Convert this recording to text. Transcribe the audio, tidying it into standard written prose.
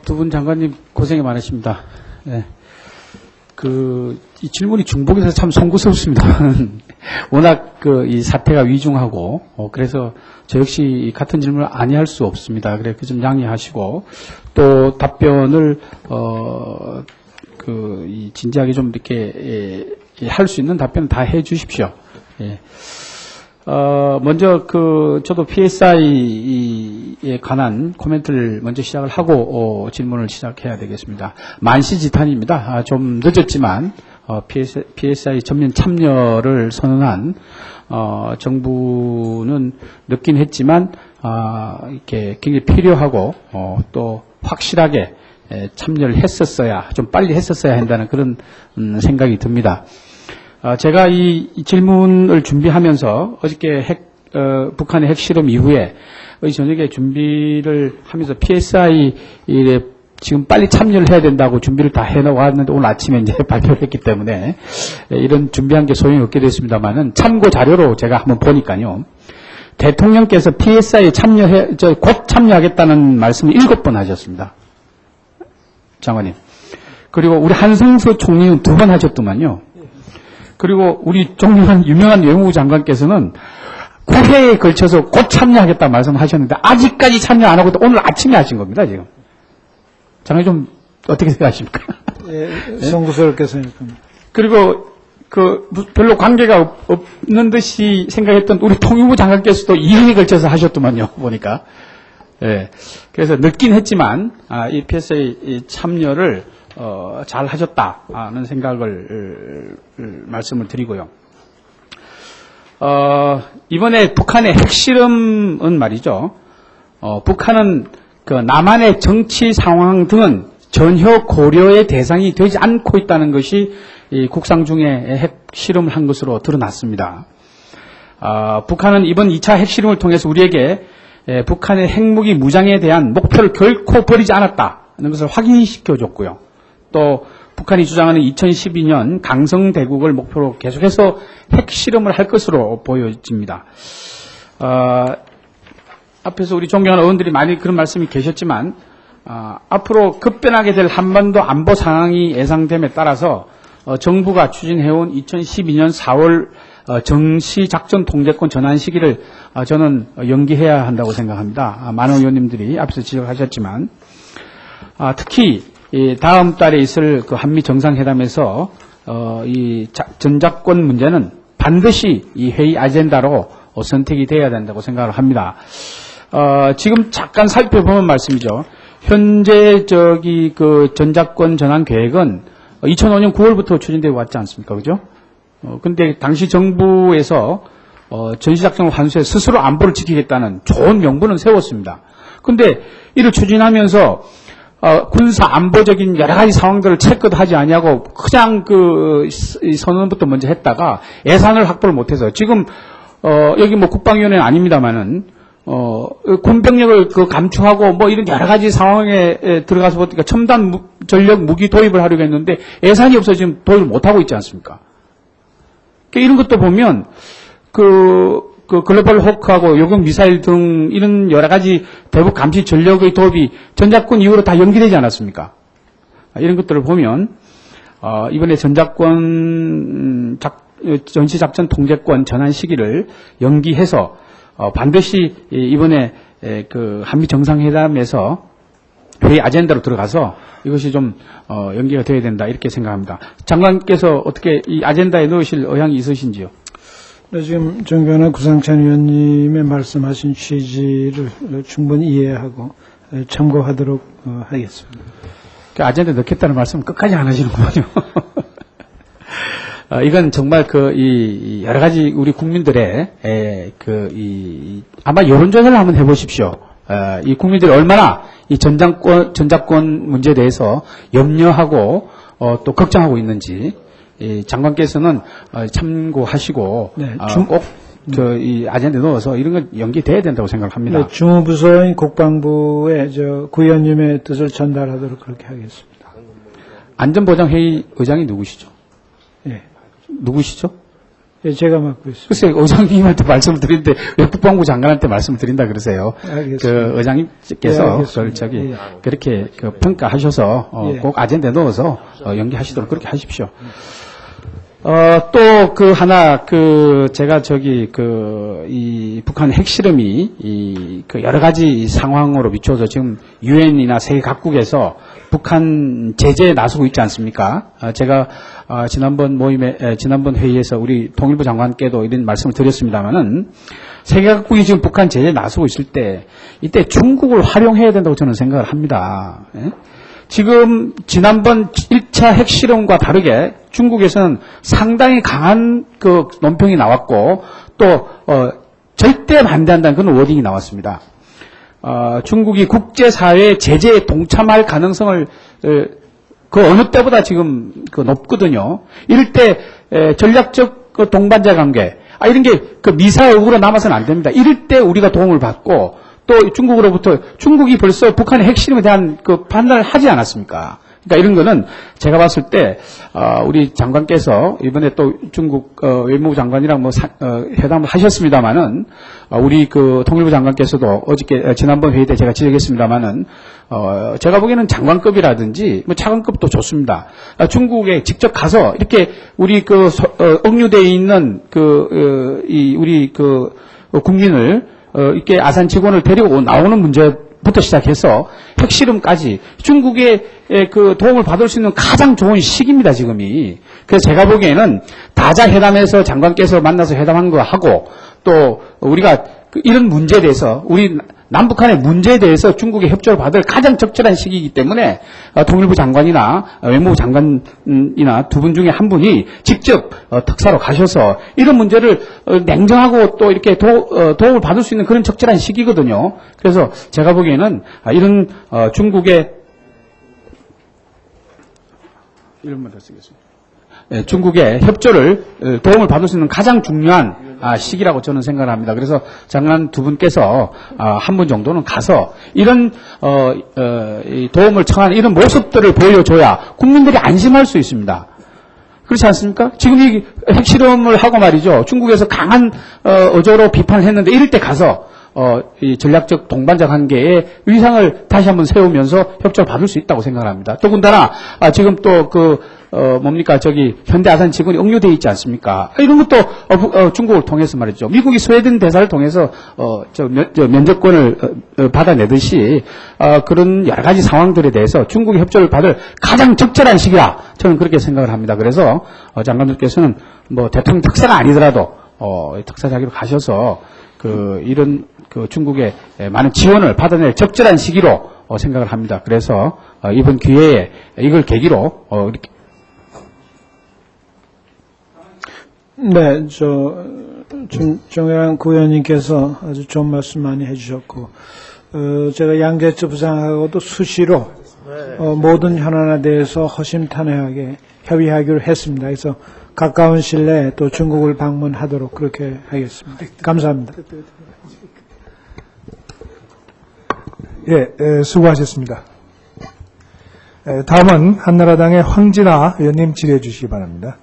두 분 장관님 고생이 많으십니다. 네. 이 질문이 중복해서 참 송구스럽습니다. 워낙 이 사태가 위중하고, 그래서 저 역시 같은 질문을 아니할 수 없습니다. 그래, 좀 양해하시고, 또 답변을, 진지하게 좀 이렇게, 할 수 있는 답변을 다 해 주십시오. 예. 먼저 저도 PSI에 관한 코멘트를 먼저 시작을 하고 질문을 시작해야 되겠습니다. 만시지탄입니다. 좀 늦었지만 PSI 전면 참여를 선언한 정부는 늦긴 했지만 이렇게 굉장히 필요하고 또 확실하게 참여를 했었어야, 좀 빨리 했었어야 한다는 그런 생각이 듭니다. 제가 이 질문을 준비하면서 어저께 북한의 핵실험 이후에 저녁에 준비를 하면서 PSI에 지금 빨리 참여를 해야 된다고 준비를 다 해놓았는데 오늘 아침에 이제 발표를 했기 때문에 이런 준비한 게 소용이 없게 됐습니다만은 참고 자료로 제가 한번 보니까요. 대통령께서 PSI에 곧 참여하겠다는 말씀을 7번 하셨습니다. 장관님. 그리고 우리 한성수 총리는 2번 하셨더만요. 그리고 우리 존경한 유명한 외무부 장관께서는 9회에 걸쳐서 곧 참여하겠다 말씀하셨는데 아직까지 참여 안 하고 오늘 아침에 하신 겁니다, 지금. 장관님 좀 어떻게 생각하십니까? 예, 송구스럽게 생각합니다. 그리고 별로 관계가 없는 듯이 생각했던 우리 통일부 장관께서도 2회에 걸쳐서 하셨더만요, 보니까. 예. 그래서 늦긴 했지만, 이 PSA 참여를 잘 하셨다는 생각을 말씀을 드리고요. 이번에 북한의 핵실험은 말이죠. 북한은 남한의 정치 상황 등은 전혀 고려의 대상이 되지 않고 있다는 것이 이 국상 중에 핵실험을 한 것으로 드러났습니다. 북한은 이번 2차 핵실험을 통해서 우리에게 북한의 핵무기 무장에 대한 목표를 결코 버리지 않았다는 것을 확인시켜줬고요. 또 북한이 주장하는 2012년 강성대국을 목표로 계속해서 핵실험을 할 것으로 보여집니다. 앞에서 우리 존경하는 의원들이 많이 그런 말씀이 계셨지만 앞으로 급변하게 될 한반도 안보 상황이 예상됨에 따라서 정부가 추진해온 2012년 4월 정시작전 통제권 전환 시기를 저는 연기해야 한다고 생각합니다. 많은 의원님들이 앞서 지적하셨지만 특히 다음 달에 있을 한미 정상회담에서 이 전작권 문제는 반드시 이 회의 아젠다로 선택이 되어야 된다고 생각을 합니다. 지금 잠깐 살펴보면 말씀이죠. 현재 전작권 전환 계획은 2005년 9월부터 추진되어 왔지 않습니까? 그죠? 근데 당시 정부에서 전시작전 환수에 스스로 안보를 지키겠다는 좋은 명분은 세웠습니다. 근데 이를 추진하면서 군사 안보적인 여러 가지 상황들을 체크도 하지 아니하고 그냥 선언부터 먼저 했다가 예산을 확보를 못해서 지금 여기 국방위원회는 아닙니다만은 군병력을 감축하고 이런 여러 가지 상황에 들어가서 보니까 첨단 전력 무기 도입을 하려고 했는데 예산이 없어서 지금 도입을 못하고 있지 않습니까? 이런 것도 보면 글로벌 호크하고 요격 미사일 등 이런 여러 가지 대북 감시 전력의 도입이 전작권 이후로 다 연기되지 않았습니까? 이런 것들을 보면 이번에 전작권 전시작전 통제권 전환 시기를 연기해서 반드시 이번에 한미 정상회담에서 회의 아젠다로 들어가서 이것이 좀 연기가 되어야 된다 이렇게 생각합니다. 장관께서 어떻게 이 아젠다에 넣으실 의향이 있으신지요? 네, 지금 존경하는 구상찬 의원님의 말씀하신 취지를 충분히 이해하고 참고하도록 하겠습니다. 아젠다에 넣겠다는 말씀 끝까지 안 하시는군요. 이건 정말 이 여러 가지 우리 국민들의 아마 여론조사를 한번 해보십시오. 이 국민들이 얼마나 이 전작권 문제에 대해서 염려하고 또 걱정하고 있는지 장관께서는 참고하시고 네, 꼭 이 아젠다에 넣어서 이런 건 연기돼야 된다고 생각합니다. 네, 주무부서인 국방부에 구의원님의 뜻을 전달하도록 그렇게 하겠습니다. 안전보장회의 의장이 누구시죠? 네. 누구시죠? 예, 제가 맡고 있습니다. 글쎄, 의장님한테 말씀을 드리는데 왜 국방부 장관한테 말씀을 드린다 그러세요? 알겠습니다. 그 의장님께서 예, 알겠습니다. 그걸 예. 그렇게 그 평가하셔서 예. 꼭 아젠다에 넣어서 연기하시도록 그렇게 하십시오. 또 그 하나 제가 이 북한 핵실험이 그 여러 가지 상황으로 비춰서 지금 유엔이나 세계 각국에서 북한 제재에 나서고 있지 않습니까? 제가 지난번 회의에서 우리 통일부 장관께도 이런 말씀을 드렸습니다만은 세계 각국이 지금 북한 제재에 나서고 있을 때 이때 중국을 활용해야 된다고 저는 생각을 합니다. 예? 지금 지난번 1차 핵실험과 다르게 중국에서는 상당히 강한 그 논평이 나왔고 또 절대 반대한다는 그런 워딩이 나왔습니다. 중국이 국제사회 제재에 동참할 가능성을 그 어느 때보다 지금 높거든요. 이럴 때 전략적 그 동반자 관계 이런 게 그 미사여구로 남아서는 안 됩니다. 이럴 때 우리가 도움을 받고 또 중국으로부터 중국이 벌써 북한의 핵실험에 대한 그 판단을 하지 않았습니까? 그러니까 이런 거는 제가 봤을 때 우리 장관께서 이번에 또 중국 외무부 장관이랑 회담을 하셨습니다마는 우리 그 통일부 장관께서도 어저께 지난번 회의 때 제가 지적했습니다마는 제가 보기에는 장관급이라든지 차관급도 좋습니다. 중국에 직접 가서 이렇게 우리 억류되어 있는 우리 국민을 이렇게 아산 직원을 데리고 나오는 문제부터 시작해서 핵실험까지 중국의 그 도움을 받을 수 있는 가장 좋은 시기입니다, 지금이. 그래서 제가 보기에는 다자회담에서 장관께서 만나서 회담한 거 하고 또 우리가 이런 문제에 대해서 우리 남북한의 문제에 대해서 중국의 협조를 받을 가장 적절한 시기이기 때문에 통일부 장관이나 외무부 장관이나 두 분 중에 한 분이 직접 특사로 가셔서 이런 문제를 냉정하고 또 이렇게 도움을 받을 수 있는 그런 적절한 시기거든요. 그래서 제가 보기에는 이런 중국의 이런 말 더 쓰겠습니다. 중국의 협조를 도움을 받을 수 있는 가장 중요한 시기라고 저는 생각을 합니다. 그래서 장관 두 분께서 한 분 정도는 가서 이런 이 도움을 청하는 이런 모습들을 보여줘야 국민들이 안심할 수 있습니다. 그렇지 않습니까? 지금 이 핵실험을 하고 말이죠. 중국에서 강한 어조로 비판을 했는데 이럴 때 가서 이 전략적 동반자 관계의 위상을 다시 한번 세우면서 협조를 받을 수 있다고 생각을 합니다. 더군다나 지금 또 현대 아산 직원이 억류되어 있지 않습니까? 이런 것도 중국을 통해서 말이죠. 미국이 스웨덴 대사를 통해서 면접권을 받아내듯이 그런 여러 가지 상황들에 대해서 중국의 협조를 받을 가장 적절한 시기라 저는 그렇게 생각을 합니다. 그래서 장관님께서는 대통령 특사가 아니더라도 특사 자기로 가셔서 이런 중국의 많은 지원을 받아낼 적절한 시기로 생각을 합니다. 그래서 이번 기회에 이걸 계기로 이렇게 네, 정혜란 구의원님께서 아주 좋은 말씀 많이 해주셨고, 제가 양재철 부장하고도 수시로 모든 현안에 대해서 허심탄회하게 협의하기로 했습니다. 그래서 가까운 시일 내에 또 중국을 방문하도록 그렇게 하겠습니다. 감사합니다. 예, 수고하셨습니다. 다음은 한나라당의 황진아 의원님 질의해 주시기 바랍니다.